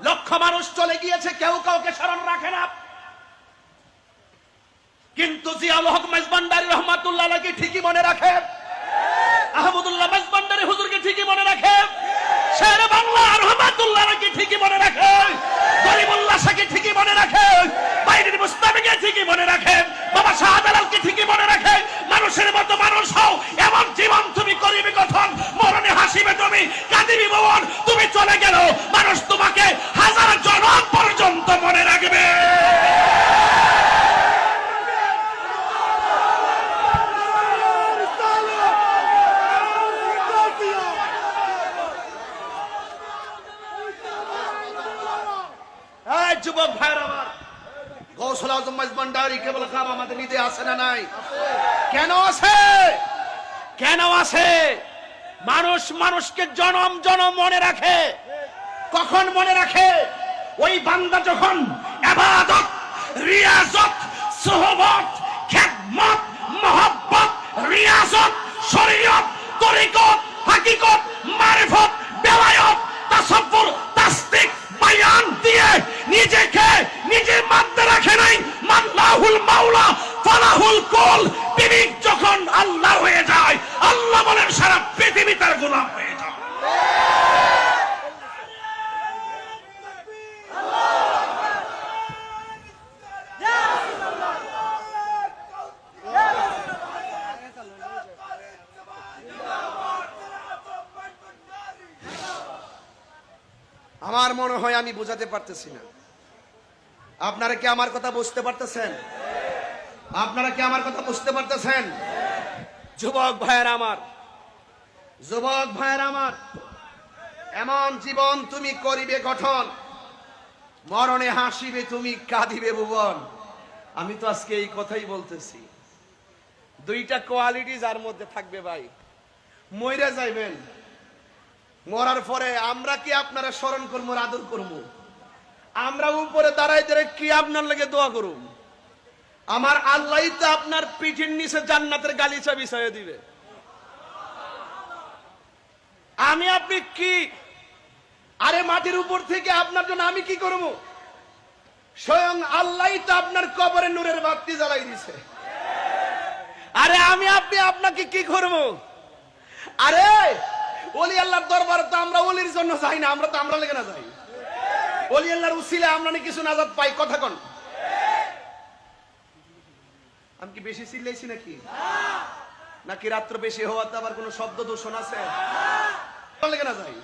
লক্ষ মানুষ চলে গিয়েছে, কেউ কাউকে স্মরণ রাখে না, কিন্তু জিয়াউল হক মেজবান্ডারী রহমাতুল্লাহ আলাইহি ঠিকই মনে রাখে, আহমদুল্লাহ মেজবান্ডারী হুজুরকে ঠিকই মনে রাখে, শেরে বাংলা রহমাতুল্লাহ আলাইহি ঠিকই মনে রাখে, গরিবুল্লাহ শাহকে ঠিকই মনে রাখে, বাইরের মুস্তাফিকে ঠিকই মনে রাখে, বাবা শাহজালালকে ঠিকই মনে রাখে। মানুষের মতো মানুষ হও, এমন জীবন তুমি করিবে গঠন, মরণে হাসিবে তুমি, কাঁদিবি ভুবন। তুমি চলে গেল, মানুষ তোমাকে হাজার জনম পর্যন্ত মনে রাখবে। যুবক ভাইয়ের আমার, গৌসুল আজম মেজবান্ডারী কেবল খাম আমাদের নিতে আসে না? নাই। কেন আছে? কেন আছে? মানুষ মানুষকে জনম জনম মনে রাখে। কখন মনে রাখে? ওই বান্দা যখন ইবাদত, রিয়াজত, সুহবত, খিদমত, মহব্বত, রিয়াজত, শরীয়ত, তরিকত, হাকিকত, মারিফত, বেলায়েত, তাসাব্বুর, তাসদিক, বায়ান দিয়ে নিজেকে নিজের মধ্যে রাখে নাই। মাল্লাহুল মাওলা ফালাহুল কুল। বিবেক যখন আল্লাহ হয়ে যায়, আল্লাহ বলেন সারা পৃথিবী তার গোলাম হয়ে যায়। আমার মনে হয় আমি বোঝাতে পারতেছি না। আপনারা কি আমার কথা বুঝতে পারতেছেন? আপনারা কি আমার কথা বুঝতে পারতেছেন? যুবক ভাইয়ের আমার, যুবক ভাইয়ের আমার, এমন জীবন তুমি করিবে গঠন, মরণে হাসিবে তুমি, কাঁদিবে ভুবন। আমি তো আজকে এই কথাই বলতেছি। দুইটা কোয়ালিটি যার মধ্যে থাকবে ভাই, মইরা যাইবেন, মরার পরে আমরা কি আপনারা স্মরণ করবো, আদর করবো? আমরা উপরে দাঁড়াই দাঁড়াই কি আপনার লাগে দোয়া করুম? আমার আল্লাহ তো আপনার পিঠের নিচে জান্নাতের গালিচা বিছাইয়ে দিবে। আমি আপনি কি? আরে মাটির উপর থেকে আপনার জন্য আমি কি করবো? স্বয়ং আল্লাহ তো আপনার কবরে নূরের বাতি জ্বালাই দিছে। আরে আমি আপনি আপনাকে কি করবো? আরে ওলি আল্লাহর দরবারে তো আমরা ওলির জন্য যাই না, আমরা তো আমরা লেগে না যাই। ওলি আল্লাহর উসিলে আমরা কিছু নাজাত পাই। কথা কোন? আমি কি বেশি চিল্লাইছি নাকি? নাকি রাত্র বেশি হওয়াতে আবার কোনো শব্দ দূষণ আছে? লেগে না যাই।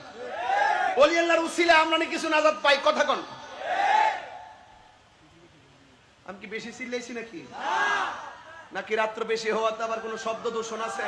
ওলি আল্লাহর উসিলে আমরা কিছু নাজাত পাই। কথা কোন? আমি কি বেশি চিল্লাইছি নাকি? নাকি রাত্র বেশি হওয়াতে আবার কোনো শব্দ দূষণ আছে?